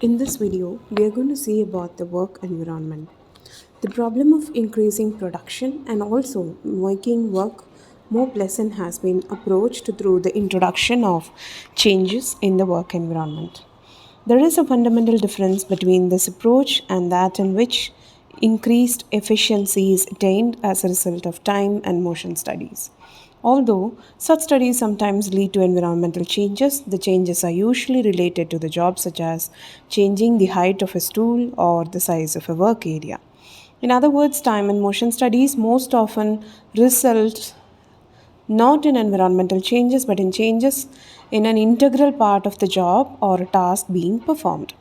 In this video, we are going to see about the work environment, the problem of increasing production and also making work more pleasant has been approached through the introduction of changes in the work environment. There is a fundamental difference between this approach and that in which increased efficiency is attained as a result of time and motion studies. Although such studies sometimes lead to environmental changes, the changes are usually related to the job, such as changing the height of a stool or the size of a work area. In other words, time and motion studies most often result not in environmental changes but in changes in an integral part of the job or a task being performed.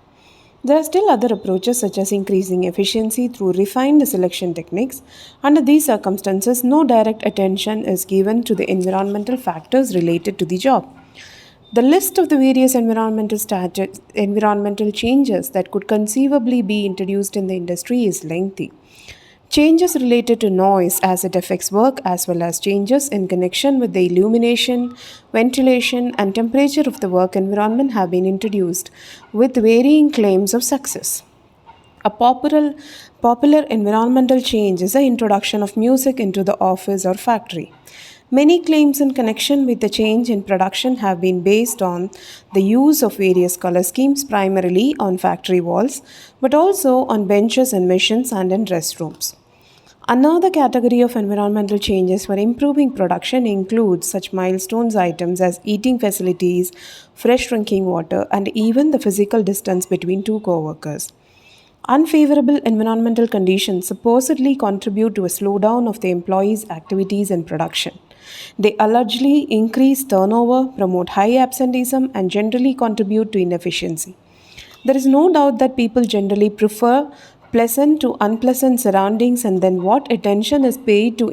There are still other approaches such as increasing efficiency through refined selection techniques. Under these circumstances, no direct attention is given to the environmental factors related to the job. The list of the various environmental changes that could conceivably be introduced in the industry is lengthy. Changes related to noise as it affects work, as well as changes in connection with the illumination, ventilation, and temperature of the work environment, have been introduced with varying claims of success. A popular environmental change is the introduction of music into the office or factory. Many claims in connection with the change in production have been based on the use of various color schemes, primarily on factory walls, but also on benches in machines and in restrooms. Another category of environmental changes for improving production includes such milestones items as eating facilities, fresh drinking water, and even the physical distance between two co-workers. Unfavorable environmental conditions supposedly contribute to a slowdown of the employees' activities in production. They allegedly increase turnover, promote high absenteeism, and generally contribute to inefficiency. There is no doubt that people generally prefer pleasant to unpleasant surroundings, and then what attention is paid to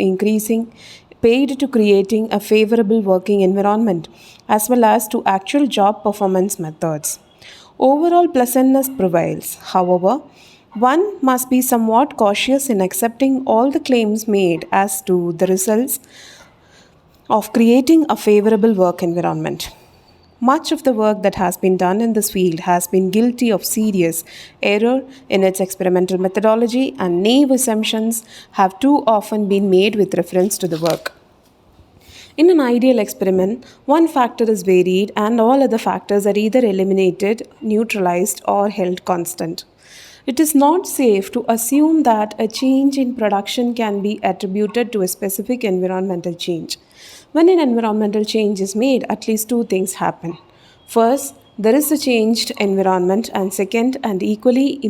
creating a favorable working environment as well as to actual job performance methods. Overall pleasantness prevails. However, one must be somewhat cautious in accepting all the claims made as to the results of creating a favorable work environment. Much of the work that has been done in this field has been guilty of serious error in its experimental methodology, and naive assumptions have too often been made with reference to the work. In an ideal experiment, one factor is varied and all other factors are either eliminated, neutralized, or held constant. It is not safe to assume that a change in production can be attributed to a specific environmental change. When an environmental change is made, at least two things happen. First, there is a changed environment, and second, and equally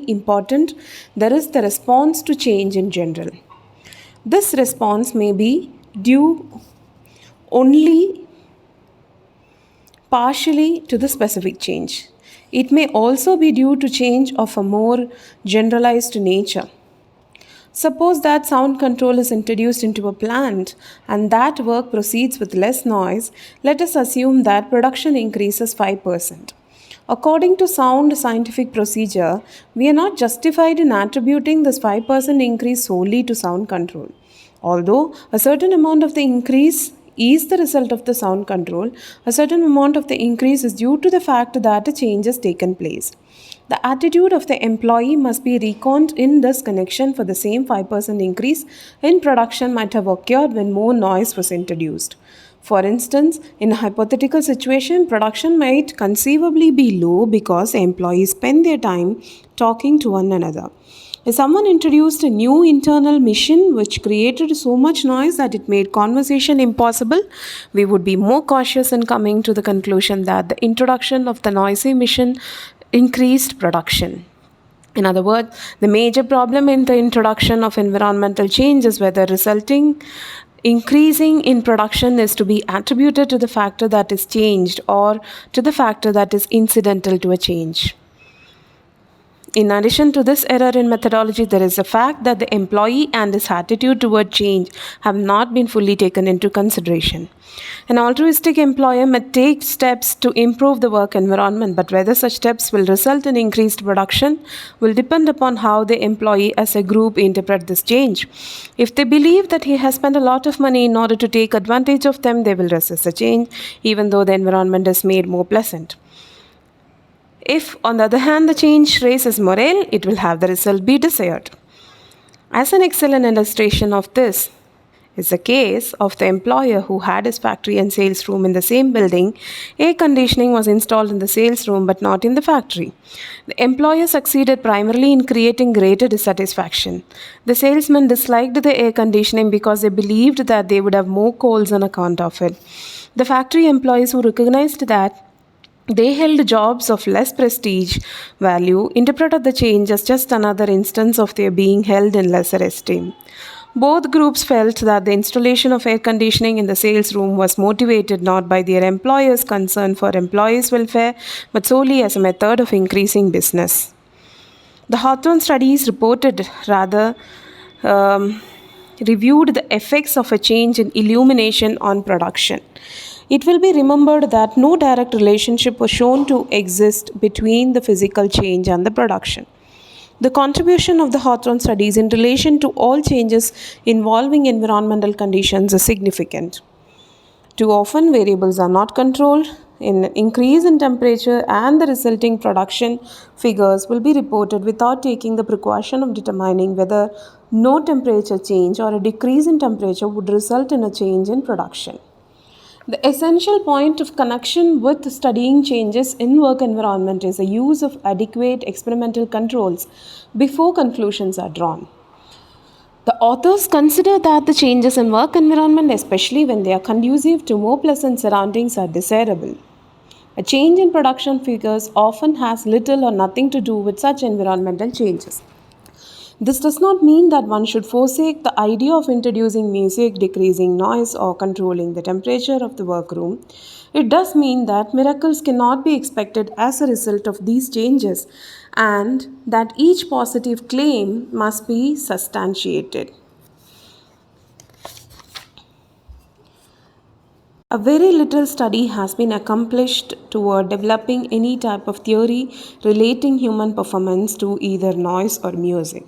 important, there is the response to change in general. This response may be due only partially to the specific change. It may also be due to change of a more generalized nature. Suppose that sound control is introduced into a plant and that work proceeds with less noise. Let us assume that production increases 5%. According to sound scientific procedure, we are not justified in attributing this 5% increase solely to sound control. Although a certain amount of the increase is the result of the sound control, a certain amount of the increase is due to the fact that a change has taken place. The attitude of the employee must be reckoned in this connection, for the same 5% increase in production might have occurred when more noise was introduced. For instance, in a hypothetical situation, production might conceivably be low because the employees spend their time talking to one another. If someone introduced a new internal machine which created so much noise that it made conversation impossible, we would be more cautious in coming to the conclusion that the introduction of the noisy machine increased production. In other words, the major problem in the introduction of environmental change is whether resulting increasing in production is to be attributed to the factor that is changed or to the factor that is incidental to a change. In addition to this error in methodology, there is the fact that the employee and his attitude toward change have not been fully taken into consideration. An altruistic employer may take steps to improve the work environment, but whether such steps will result in increased production will depend upon how the employee as a group interpret this change. If they believe that he has spent a lot of money in order to take advantage of them, they will resist the change, even though the environment is made more pleasant. If, on the other hand, the change raises morale, it will have the result be desired. As an excellent illustration of this is the case of the employer who had his factory and sales room in the same building. Air conditioning was installed in the sales room but not in the factory. The employer succeeded primarily in creating greater dissatisfaction. The salesmen disliked the air conditioning because they believed that they would have more calls on account of it. The factory employees who recognized that they held jobs of less prestige value interpreted the change as just another instance of their being held in lesser esteem. Both groups felt that the installation of air conditioning in the sales room was motivated not by their employer's concern for employees' welfare but solely as a method of increasing business. The Hawthorne studies um, reviewed the effects of a change in illumination on production. It will be remembered that no direct relationship was shown to exist between the physical change and the production. The contribution of the Hawthorne studies in relation to all changes involving environmental conditions is significant. Too often, variables are not controlled. An increase in temperature and the resulting production figures will be reported without taking the precaution of determining whether no temperature change or a decrease in temperature would result in a change in production. The essential point of connection with studying changes in work environment is the use of adequate experimental controls before conclusions are drawn. The authors consider that the changes in work environment, especially when they are conducive to more pleasant surroundings, are desirable. A change in production figures often has little or nothing to do with such environmental changes. This does not mean that one should forsake the idea of introducing music, decreasing noise, or controlling the temperature of the workroom. It does mean that miracles cannot be expected as a result of these changes and that each positive claim must be substantiated. A very little study has been accomplished toward developing any type of theory relating human performance to either noise or music.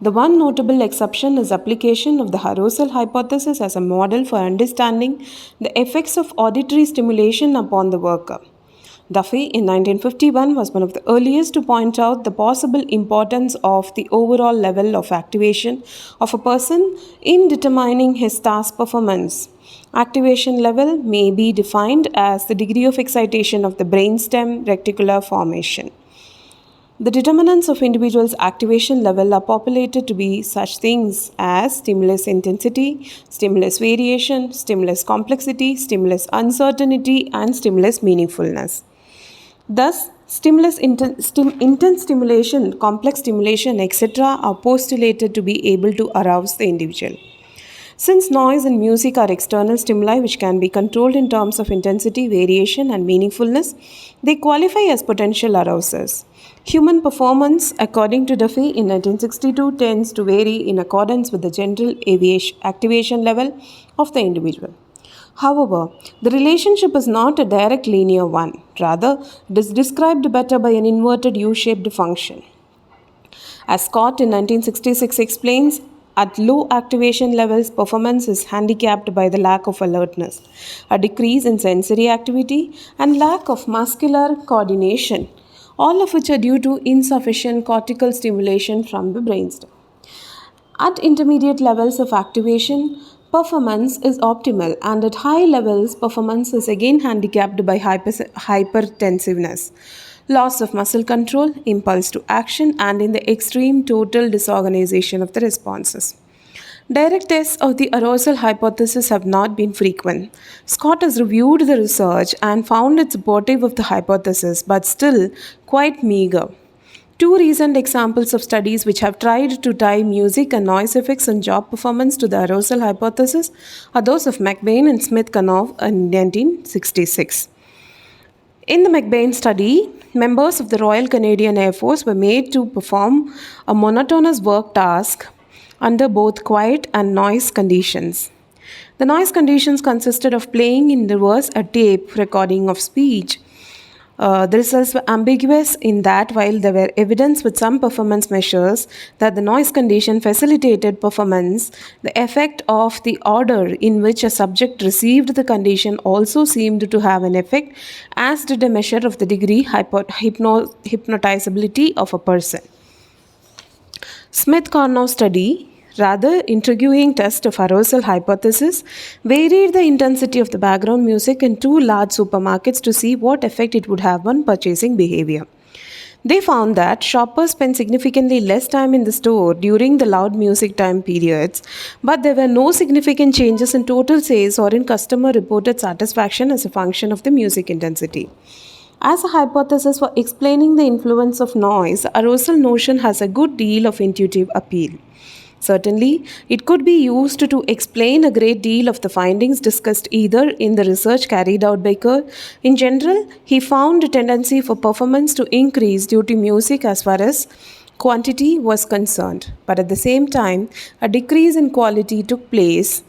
The one notable exception is application of the arousal hypothesis as a model for understanding the effects of auditory stimulation upon the worker. Duffy in 1951 was one of the earliest to point out the possible importance of the overall level of activation of a person in determining his task performance. Activation level may be defined as the degree of excitation of the brainstem reticular formation. The determinants of individuals' activation level are populated to be such things as stimulus intensity, stimulus variation, stimulus complexity, stimulus uncertainty, and stimulus meaningfulness. Thus, intense stimulation, complex stimulation, etc., are postulated to be able to arouse the individual. Since noise and music are external stimuli which can be controlled in terms of intensity, variation, and meaningfulness, they qualify as potential arousers. Human performance, according to Duffy in 1962, tends to vary in accordance with the general activation level of the individual. However, the relationship is not a direct linear one. Rather, it is described better by an inverted U-shaped function. As Scott in 1966 explains, at low activation levels, performance is handicapped by the lack of alertness, a decrease in sensory activity, and lack of muscular coordination, all of which are due to insufficient cortical stimulation from the brainstem. At intermediate levels of activation, performance is optimal, and at high levels, performance is again handicapped by hypertensiveness, loss of muscle control, impulse to action, and in the extreme, total disorganization of the responses. Direct tests of the arousal hypothesis have not been frequent. Scott has reviewed the research and found it supportive of the hypothesis, but still quite meager. Two recent examples of studies which have tried to tie music and noise effects on job performance to the arousal hypothesis are those of McBain and Smith-Canov in 1966. In the McBain study, members of the Royal Canadian Air Force were made to perform a monotonous work task under both quiet and noise conditions. The noise conditions consisted of playing in reverse a tape recording of speech The results were ambiguous in that while there were evidence with some performance measures that the noise condition facilitated performance, the effect of the order in which a subject received the condition also seemed to have an effect, as did a measure of the degree hypnotizability of a person. Smith-Cornow study, rather intriguing test of arousal hypothesis, varied the intensity of the background music in two large supermarkets to see what effect it would have on purchasing behavior. They found that shoppers spent significantly less time in the store during the loud music time periods, but there were no significant changes in total sales or in customer reported satisfaction as a function of the music intensity. As a hypothesis for explaining the influence of noise, the arousal notion has a good deal of intuitive appeal. Certainly, it could be used to explain a great deal of the findings discussed either in the research carried out by Kerr. In general, he found a tendency for performance to increase due to music as far as quantity was concerned, but at the same time, a decrease in quality took place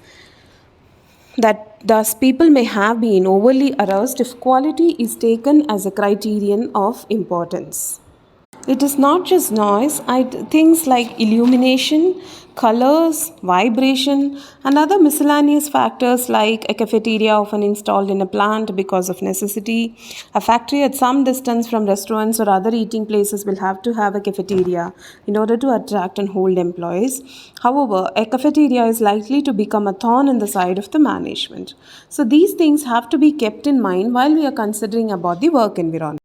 that thus people may have been overly aroused if quality is taken as a criterion of importance. It is not just noise, things like illumination, colors, vibration, and other miscellaneous factors like a cafeteria often installed in a plant because of necessity. A factory at some distance from restaurants or other eating places will have to have a cafeteria in order to attract and hold employees. However, a cafeteria is likely to become a thorn in the side of the management. So these things have to be kept in mind while we are considering about the work environment.